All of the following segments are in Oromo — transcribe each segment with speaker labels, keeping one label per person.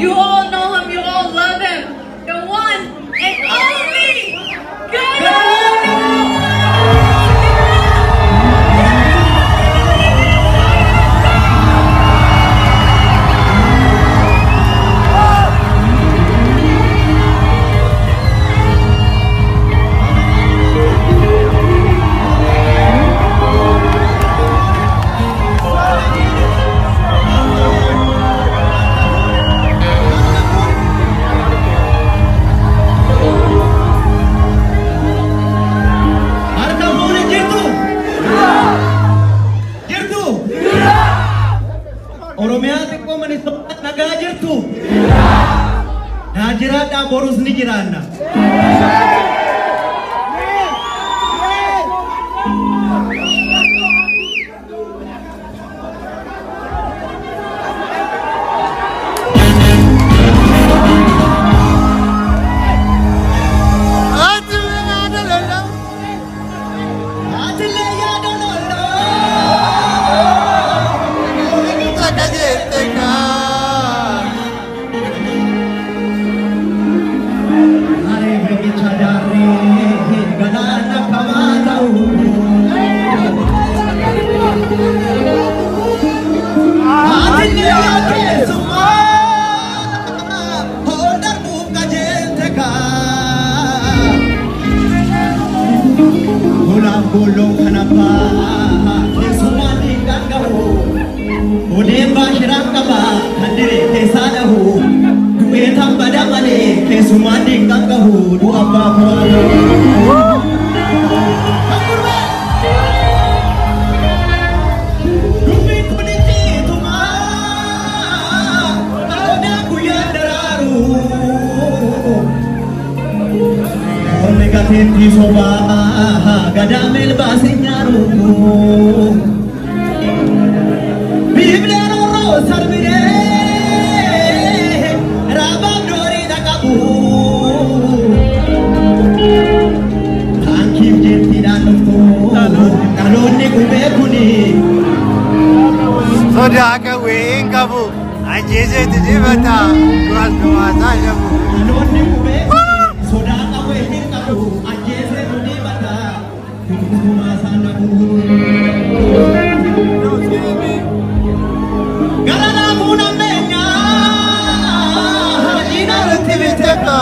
Speaker 1: You all know him, you all love him. The one and only
Speaker 2: Najirada borus ni jirana. Bolong kanapa semua tinggal kau Ode bashiram kaba Handire tesadahu Due tambada mane Ke semua tinggal kau Du apa kuala Dumi kuditi tuma Akoda kuya dararu Omega tenti soba Gadamel basinyaru Biblero sarbide Rabam dori dakabu Tangkim jeti danufto Kalone kube kuni
Speaker 3: Soda ka wing kabu Ajeze tiji bata Kuas nuasa jabu
Speaker 2: Kalone kube kuni Soda ka wing kabu Ajeze tiji bata Garana muna menya Ina rutiviteka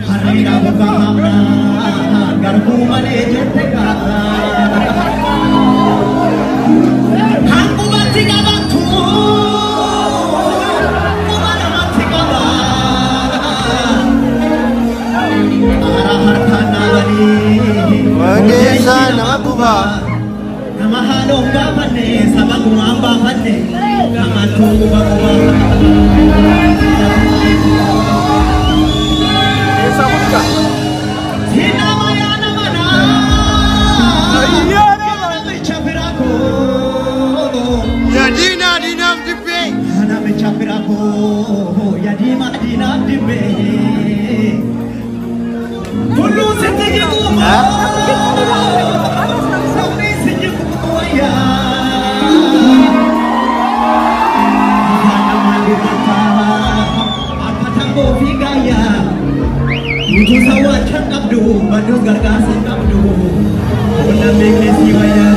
Speaker 2: Harira buka hamna Garbu mane jeteka Hangu batika bantu Kumana matika ba
Speaker 3: Wadesa nabuba
Speaker 2: Nama halong bapane Sabang umamba hane Nama tuba
Speaker 3: Desa buka
Speaker 2: Hina maya namana Hana mechapirako
Speaker 3: Yadina dinam dipe
Speaker 2: Hana mechapirako Yadima dinam dipe Tulu setegi kuma Sampai sejak kuaya Hana mandi kata Apa tambo figaya Uju sawat abdu Badus gargasi abdu Ona mekne siwaya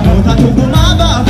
Speaker 2: Kota tukumaba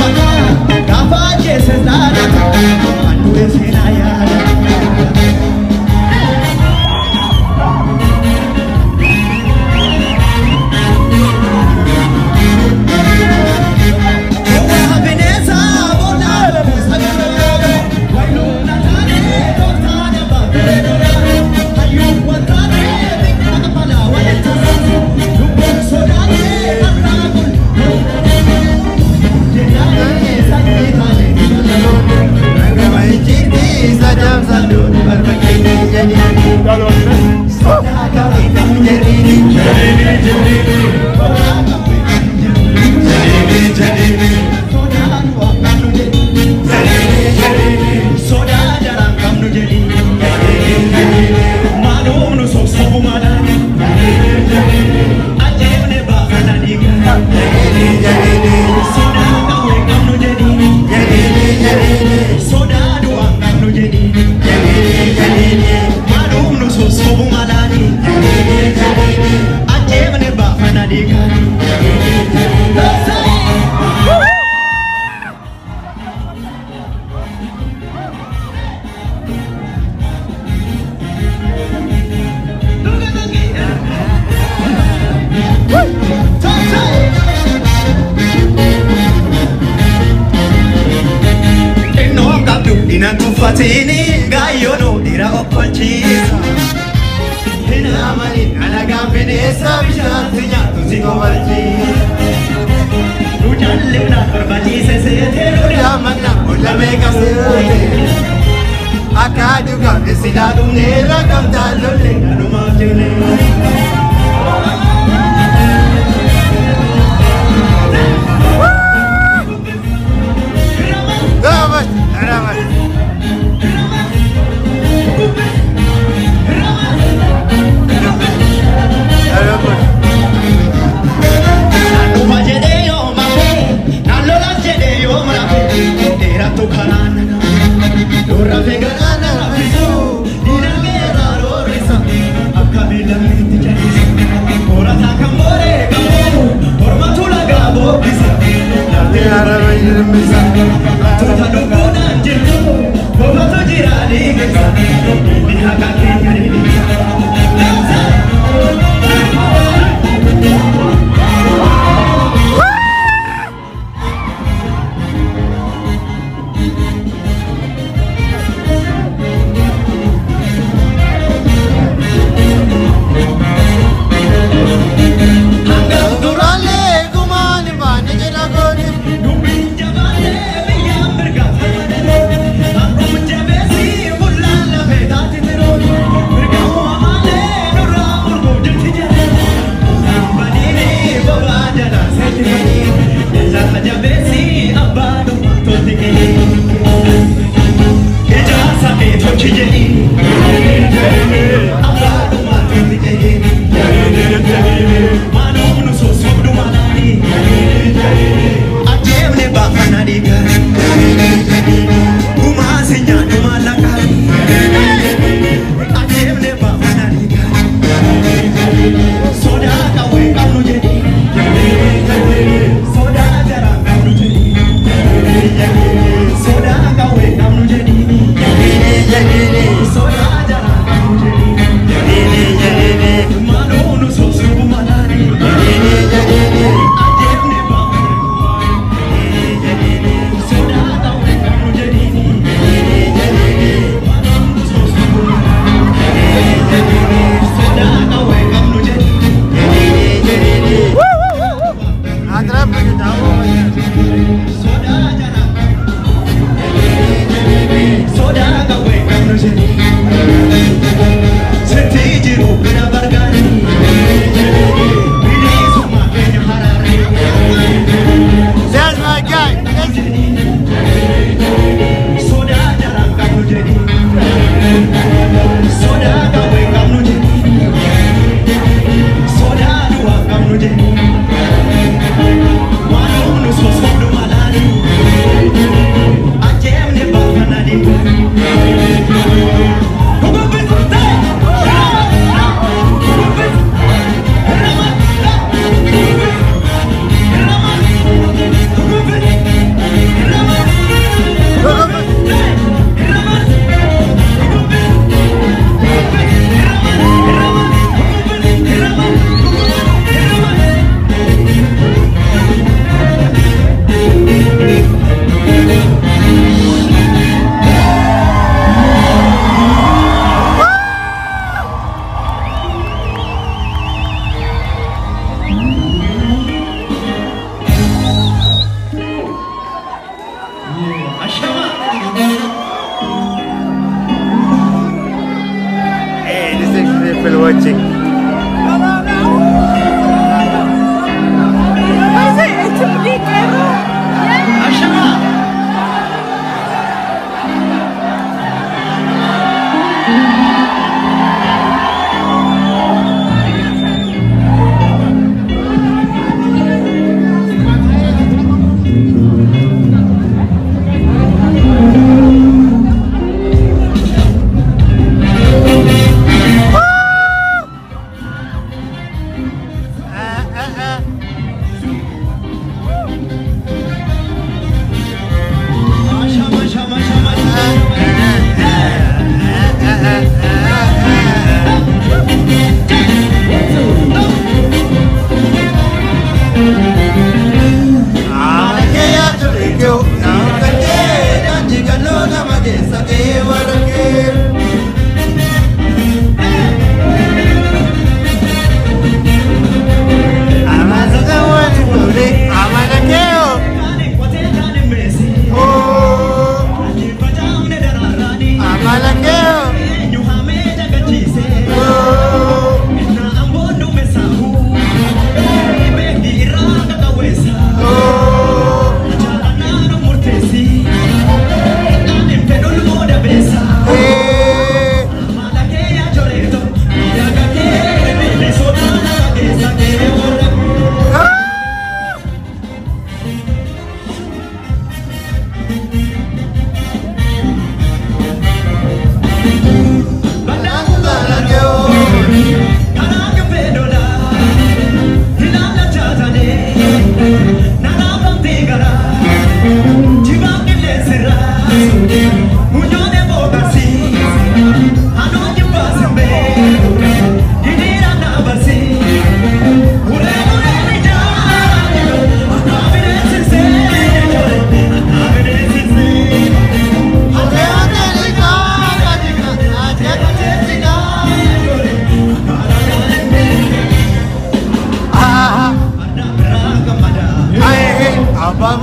Speaker 2: Fatini gayono dira opalchisa Hina mani alaga binesa bishantinya tusi gobalchi Rujalle na parbaji se the ruja magna ulame kasute Akaduga esila dumne rakam dalole anuma jene
Speaker 3: Hey, this is people watching.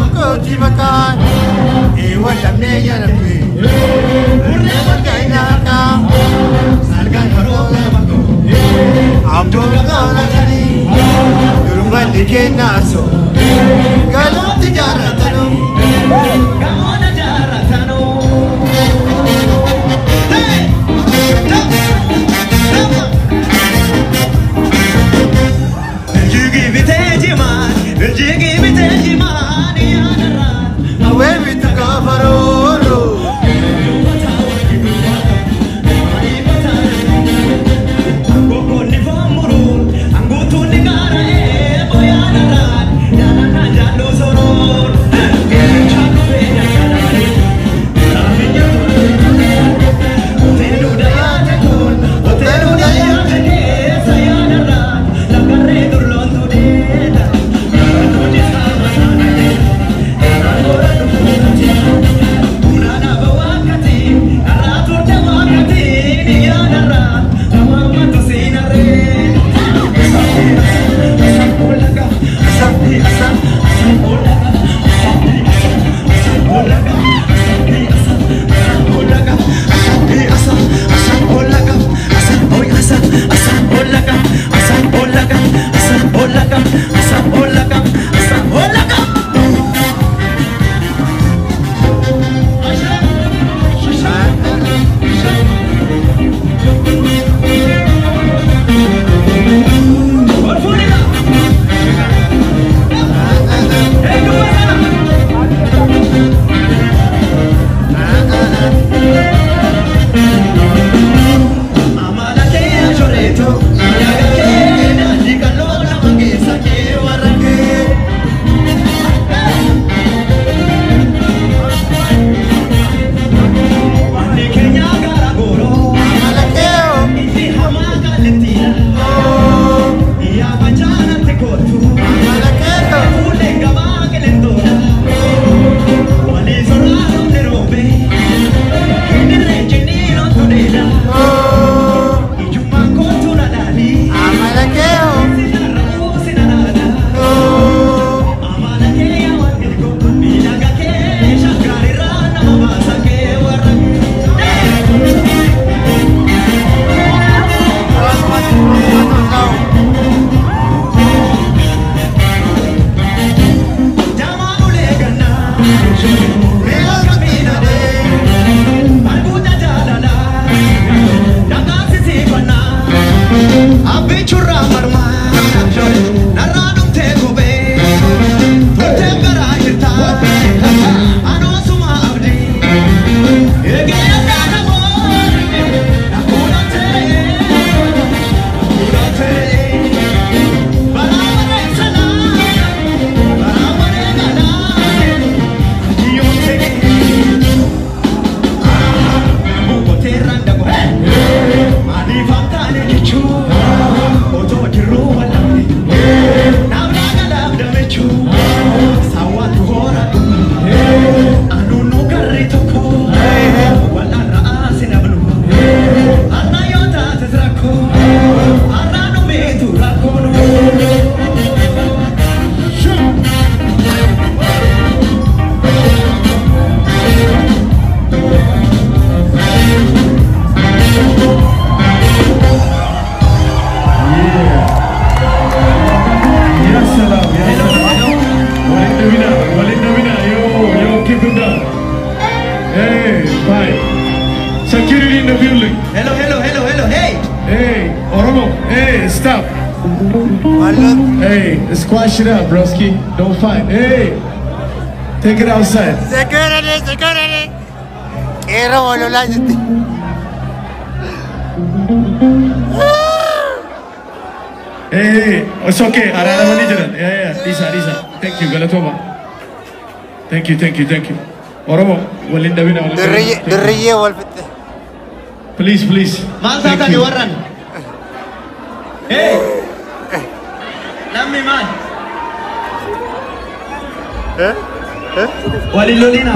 Speaker 3: Koti makan, ewa tamne ya nabi. Urne makai naka, salgan haroga mako. Amdo kana tani, durumba dike naso. Galu tijara tano,
Speaker 2: Gamona jara tano. Hey, Jigi vitejiman, jigi vitejiman, yanara.
Speaker 3: awe vituka farolo.
Speaker 4: Security in the building.
Speaker 2: Hello, hey.
Speaker 4: Hey, Oromo. Hey, stop.
Speaker 3: Malut.
Speaker 4: Hey, squash it up, broski. Don't fight. Hey, take it outside.
Speaker 3: Security. Kero wala lang dito.
Speaker 4: Hey, it's okay. Arana mani jalan. Yeah. Lisa. Thank you, Galatoma. Thank you. Oromo, walinda bina.
Speaker 3: Duriye wal fit.
Speaker 4: Please.
Speaker 2: Man
Speaker 4: Thank
Speaker 2: sa
Speaker 4: you.
Speaker 2: waran. Hey. Nami man. Walilolina.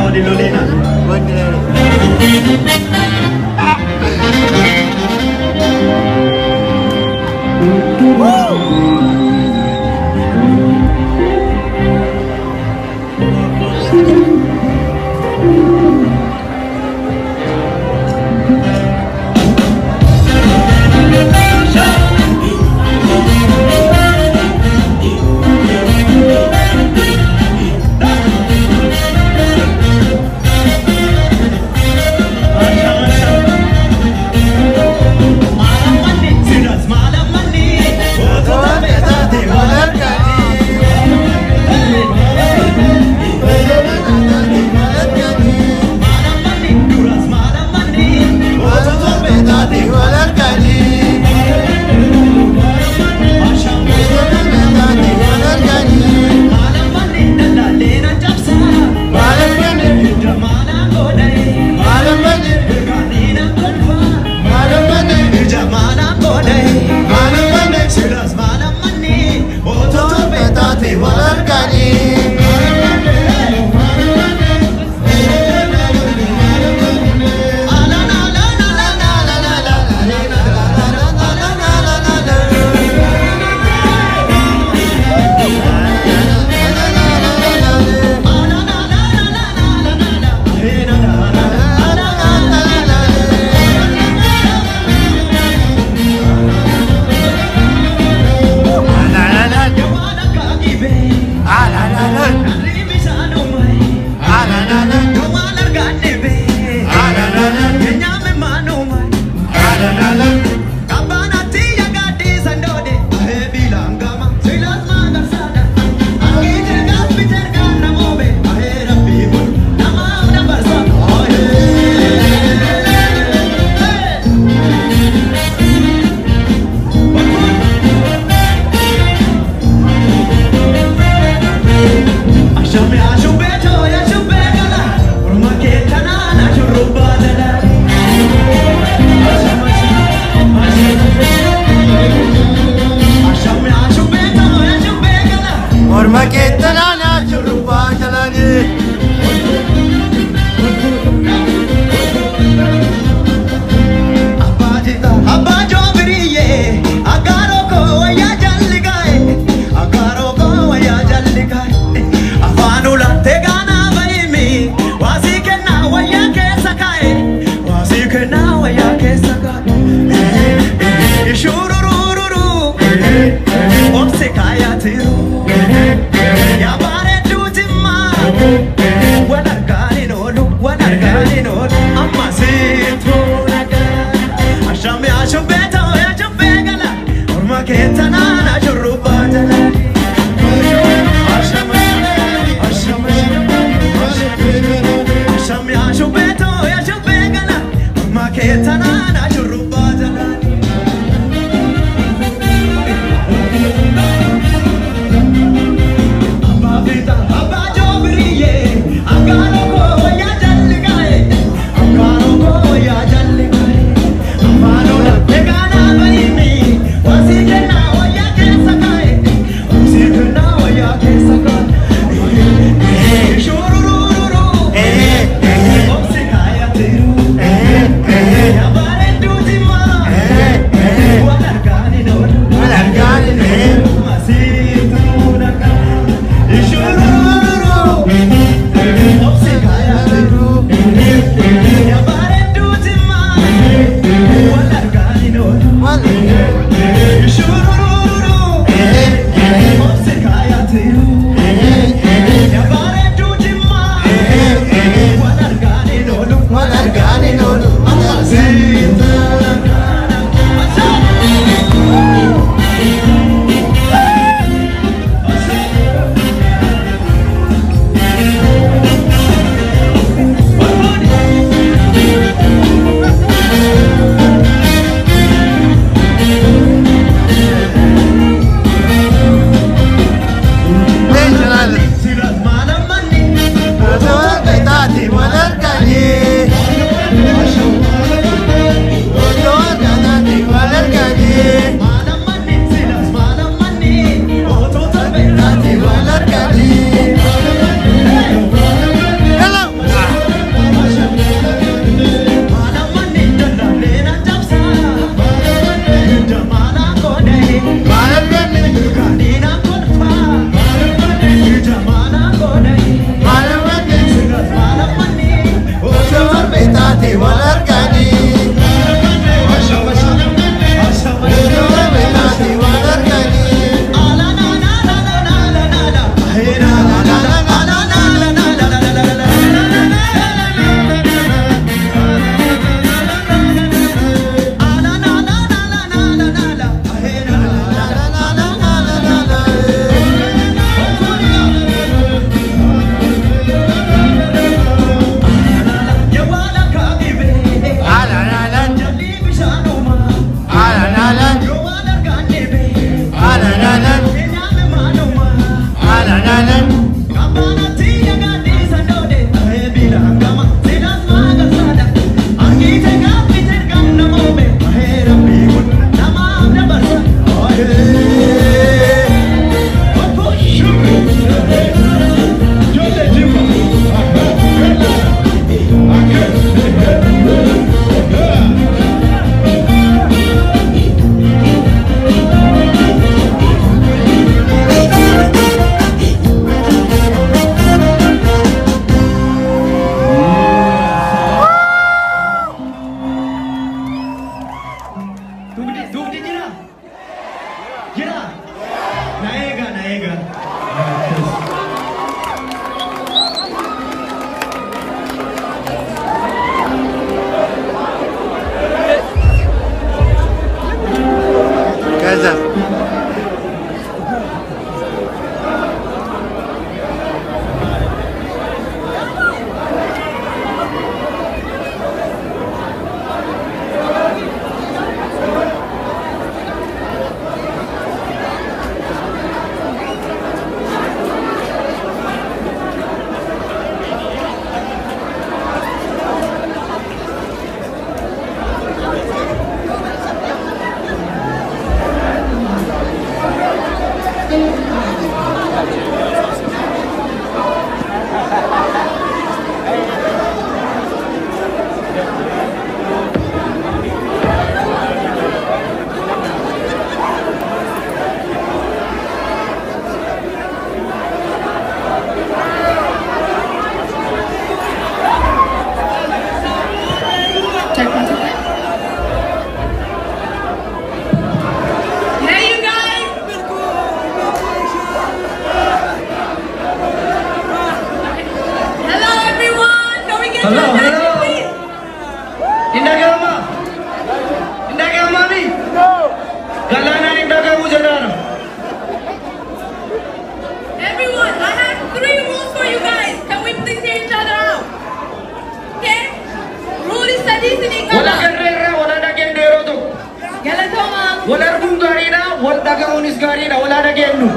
Speaker 2: Polis gaariidha olaana kennu.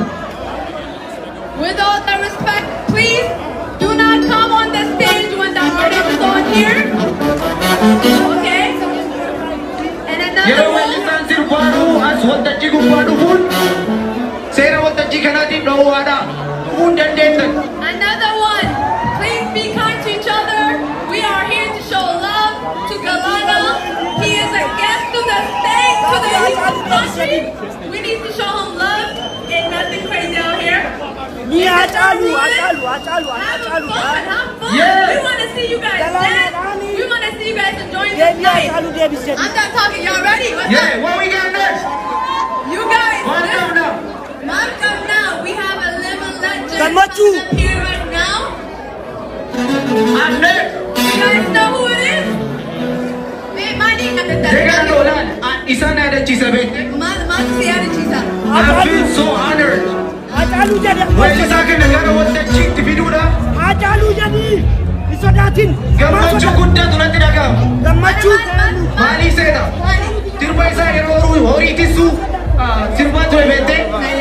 Speaker 1: With all the respect, please do not come on the stage when the artist is on here. Okay? And another
Speaker 2: Yeroo
Speaker 1: one.
Speaker 2: weellisaan sirbaadhu as waltajjii gubbaa dhufuun seera waltajjii kanaatiin dhoowwaadha. Dhufuu hin dandeessan.
Speaker 1: Another one. Please be kind to each other. We are here to show love to Galana. He is a guest to the state, to the country. We need to show him love. Ain't nothing crazy out here. Have fun.
Speaker 2: Yeah.
Speaker 1: We want to see you guys dance. We want to see you guys enjoying this night. I'm done talking. Y'all ready? What's
Speaker 2: Yeah,
Speaker 1: up?
Speaker 2: what we got next?
Speaker 1: You guys.
Speaker 2: What's up now?
Speaker 1: Welcome now. We have a living legend
Speaker 5: Gamachu.
Speaker 1: up here right now.
Speaker 2: And next,
Speaker 1: You guys know who it is? Hey, Mani,
Speaker 2: Degan Dolan and Isan Adachisa Bete. I feel so honored. Weellisaa kana gara waltajjiitti fiduudha. Gammachuu guddaatu natti dhaga'ama. Maalii seeta? Sirba isaa yeroo horii tissu sirbaa ture beektee?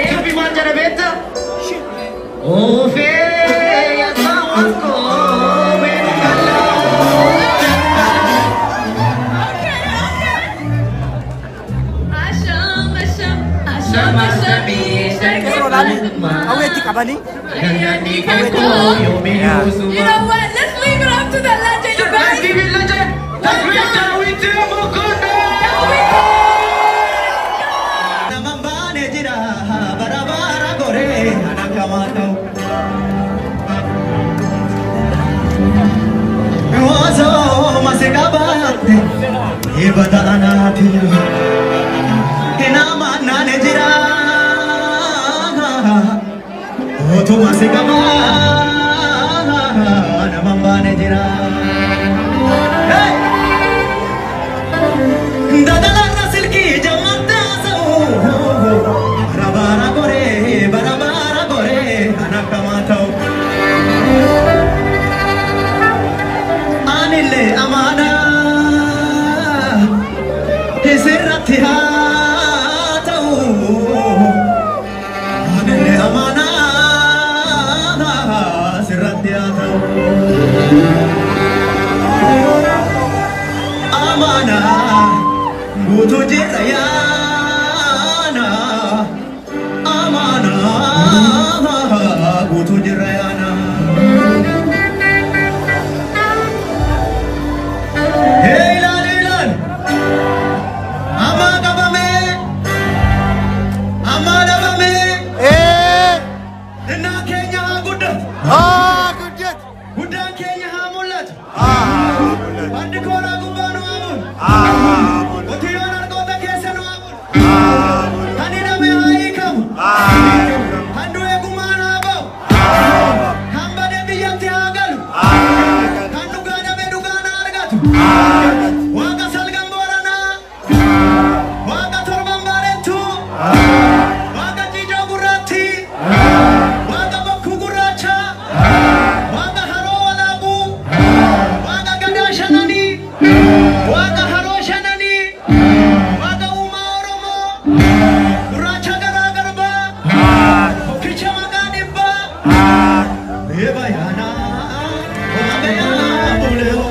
Speaker 2: Sirbi maal jedha beektaa? Oofee yasaa wankoo beekala.
Speaker 1: You know what? Let's leave it up to the legend, you
Speaker 2: Let's
Speaker 1: guys.
Speaker 2: give it legend. Let's reach out with him, Mukunda.
Speaker 3: Namambane jira barabara gore anakamatau. Ozo masekabate ibadana thiya. Enama nane jira. Oto masekabate namambane jira. Hey! Dadala rasil ki jamata so barabara gore anakamatau anile amana hisirathya tau anile amana sirathya tau amana butuh jirayana amana butuh jirayana hey lan ama kabame ama dabame na Kenya gudda gudda Kenya hamulat andi kora gubanu amun Otiyonar kota kesanu amun Hanina me haikam Handu egumana abau Hamba de biyati agalu Handu gana bedugana argatu Waka salgam borana Waka torban barentu Waka jijo gurati Waka bokku guracha Waka haro walabu Waka gada shanani Waka haro shanani Waka uma oromo Guracha gara garba Okicha maganibba Bebayana Wabaya boleo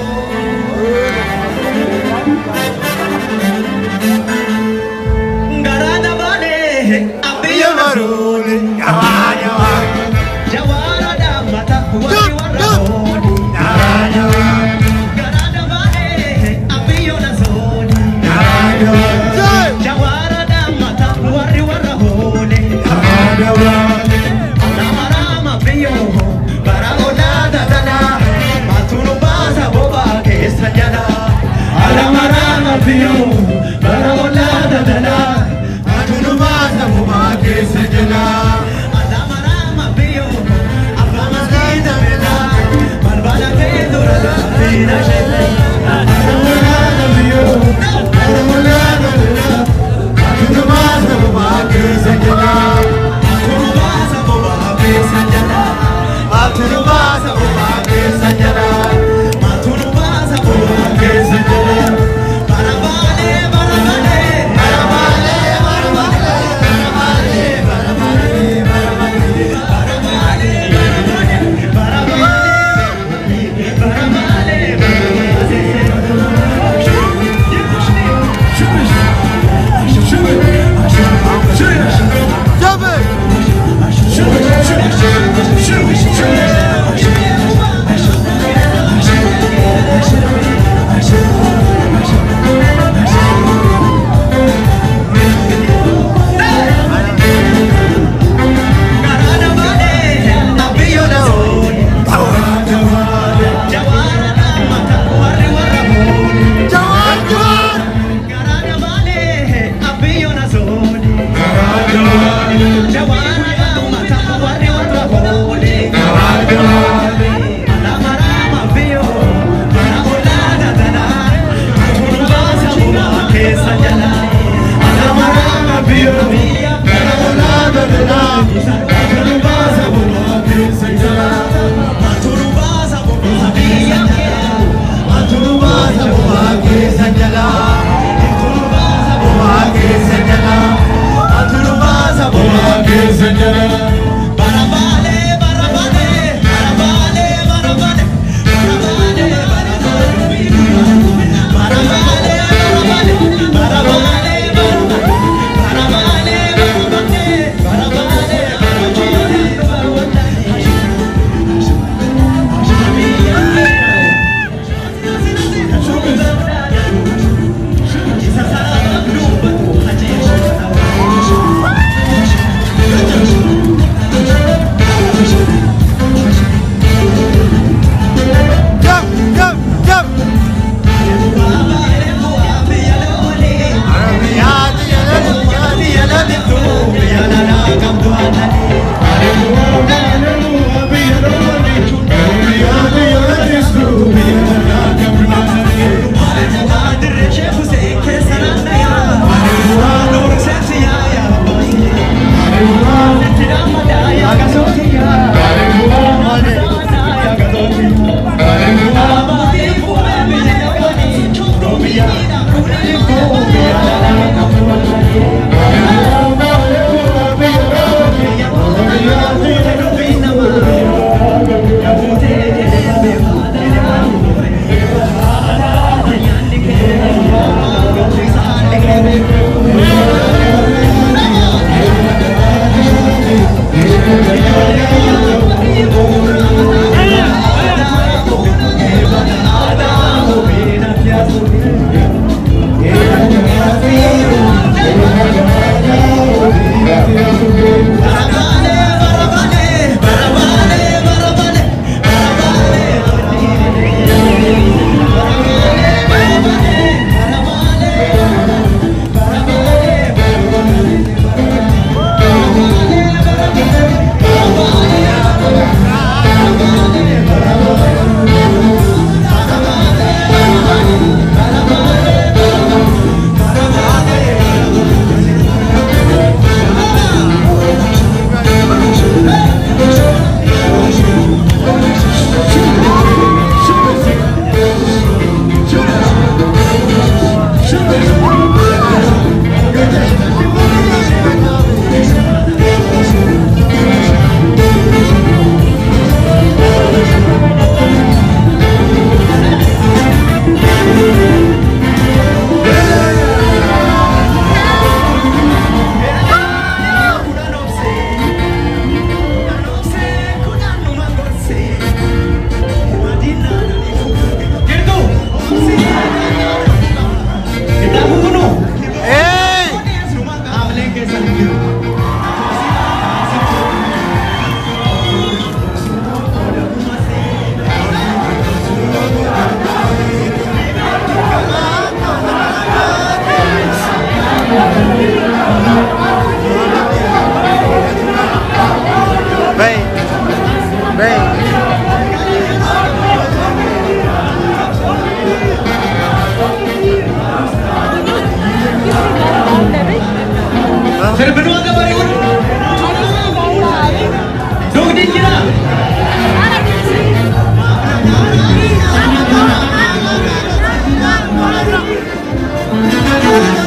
Speaker 1: Thank you.